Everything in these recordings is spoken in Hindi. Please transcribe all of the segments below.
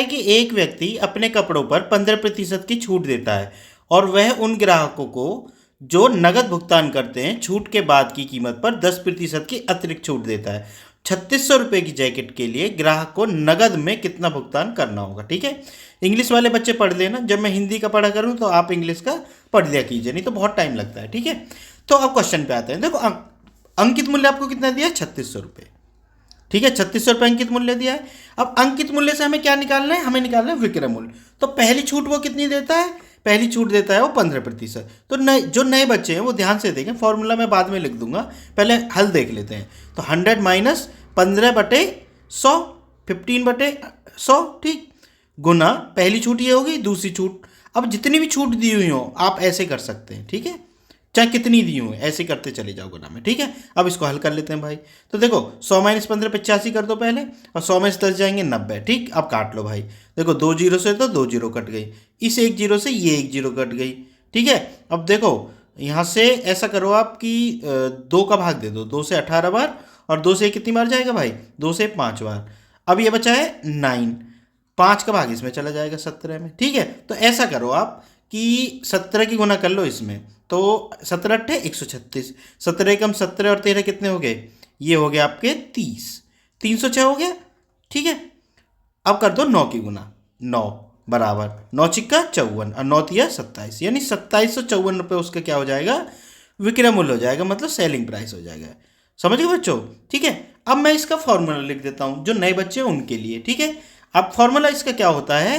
कि एक व्यक्ति अपने कपड़ों पर 15% की छूट देता है और वह उन ग्राहकों को जो नगद भुगतान करते हैं छूट के बाद की कीमत पर 10% की अतिरिक्त छूट देता है। 3600 रुपये की जैकेट के लिए ग्राहक को नगद में कितना भुगतान करना होगा। ठीक है, इंग्लिश वाले बच्चे पढ़ लेना, जब मैं हिंदी का पढ़ा करूँ तो आप इंग्लिश का पढ़ लिया कीजिए, नहीं तो बहुत टाइम लगता है। ठीक है, तो अब क्वेश्चन पे आते हैं। देखो अंकित मूल्य आपको कितना दिया है? 3600 रुपये। ठीक है, 3600 रुपये अंकित मूल्य दिया है। अब अंकित मूल्य से हमें क्या निकालना है? हमें निकालना है विक्रय मूल्य। तो पहली छूट वो कितनी देता है? पहली छूट देता है वो 15%। तो जो नए बच्चे हैं वो ध्यान से देखें, फॉर्मूला मैं बाद में लिख दूंगा, पहले हल देख लेते हैं। तो 100 माइनस 15/100, 15/100, ठीक, गुना पहली छूट ये होगी, दूसरी छूट। अब जितनी भी छूट दी हुई हो आप ऐसे कर सकते हैं। ठीक है, चाहे कितनी दी हुई ऐसे करते चले जाओ गुना में। ठीक है, अब इसको हल कर लेते हैं भाई। तो देखो 100 माइनस 15 85 कर दो पहले, और 100 में से 10 जाएंगे 90। ठीक, अब काट लो भाई। देखो 2 जीरो से तो 2 जीरो कट गई, इस 1 जीरो से ये 1 जीरो कट गई। ठीक है, अब देखो यहाँ से ऐसा करो आप कि 2 का भाग दे दो, 2 से 18 बार, और 2 से कितनी बार जाएगा भाई? 2 से 5 बार। अब ये बचा है 9, 5 का भाग इसमें चला जाएगा 17 में। ठीक है, तो ऐसा करो आप कि 17 की गुना कर लो इसमें, तो 17 अट्ठे 136, 17 एकम 17 और 13 कितने हो गए? ये हो गया आपके 30, 306 हो गया। ठीक है, अब कर दो 9 की गुना, 9 बराबर 9 छिक्का 54 और 9 तिया 27, यानी 2754 रुपये उसका क्या हो जाएगा? विक्रय मूल्य हो जाएगा, मतलब सेलिंग प्राइस हो जाएगा। समझ गए बच्चों? ठीक है, अब मैं इसका फॉर्मूला लिख देता हूँ जो नए बच्चे हैं उनके लिए। ठीक है, अब फॉर्मूला इसका क्या होता है?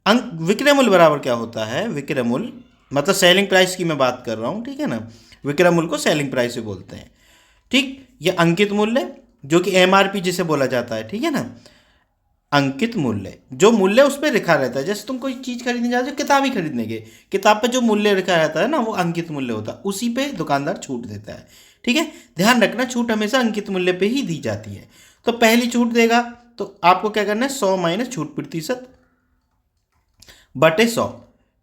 विक्रय मूल्य बराबर क्या होता है? विक्रय मूल्य मतलब सेलिंग प्राइस की मैं बात कर रहा हूँ। ठीक है ना, विक्रय मूल्य को सेलिंग प्राइस भी बोलते हैं। ठीक, ये अंकित मूल्य जो कि एमआरपी जिसे बोला जाता है। ठीक है ना, अंकित मूल्य, जो मूल्य उस पर लिखा रहता है, जैसे तुम कोई चीज़ खरीदने जाते हो, किताब ही खरीदने के, किताब पे जो मूल्य लिखा रहता है ना, वो अंकित मूल्य होता है, उसी पे दुकानदार छूट देता है। ठीक है, ध्यान रखना छूट हमेशा अंकित मूल्य पे ही दी जाती है। तो पहली छूट देगा तो आपको क्या करना है? 100 माइनस छूट प्रतिशत बटे 100।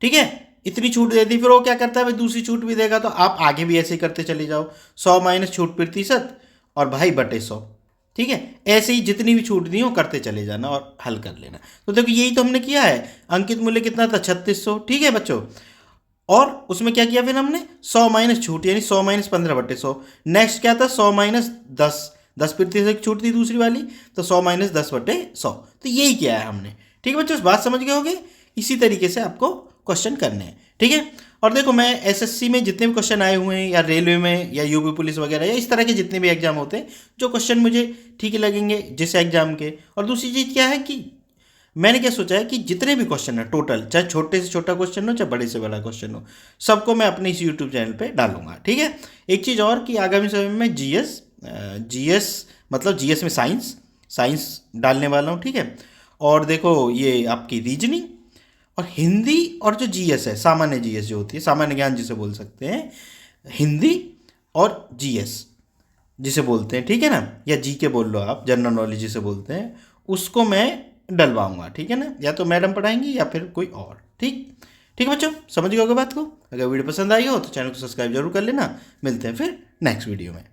ठीक है, इतनी छूट दे दी, फिर वो क्या करता है भाई? दूसरी छूट भी देगा, तो आप आगे भी ऐसे ही करते चले जाओ, 100 माइनस छूट प्रतिशत और भाई बटे 100। ठीक है, ऐसे ही जितनी भी छूट दी हो करते चले जाना और हल कर लेना। तो देखो यही तो हमने किया है। अंकित मूल्य कितना था? 3600। ठीक है बच्चों, और उसमें क्या किया फिर हमने? 100 माइनस छूट, यानी 100 माइनस 15/100। नेक्स्ट क्या था? 100 माइनस 10% की छूट थी दूसरी वाली, तो 100 माइनस 10/100। तो यही किया है हमने। ठीक है बच्चों, इस बात समझ गए होगे? इसी तरीके से आपको क्वेश्चन करने हैं। ठीक है, और देखो मैं एसएससी में जितने भी क्वेश्चन आए हुए हैं, या रेलवे में, या यूपी पुलिस वगैरह, या इस तरह के जितने भी एग्जाम होते हैं, जो क्वेश्चन मुझे ठीक लगेंगे जिस एग्जाम के। और दूसरी चीज़ क्या है कि मैंने क्या सोचा है कि जितने भी क्वेश्चन है टोटल, चाहे छोटे से छोटा क्वेश्चन हो चाहे बड़े से बड़ा क्वेश्चन हो, सबको मैं अपने इस यूट्यूब चैनल पे डालूंगा। ठीक है, एक चीज़ और कि आगामी समय में जीएस मतलब जीएस में साइंस डालने वाला हूँ। ठीक है, और देखो ये आपकी रीजनिंग और हिंदी, और जो जीएस है, सामान्य जीएस जो होती है, सामान्य ज्ञान जिसे बोल सकते हैं, हिंदी और जीएस जिसे बोलते हैं, ठीक है ना, या जीके बोल लो आप, जनरल नॉलेज जिसे बोलते हैं, उसको मैं डलवाऊंगा। ठीक है ना, या तो मैडम पढ़ाएंगी या फिर कोई और। ठीक है बच्चों, समझ गए होगे बात को? अगर वीडियो पसंद आई हो तो चैनल को सब्सक्राइब जरूर कर लेना। मिलते हैं फिर नेक्स्ट वीडियो में।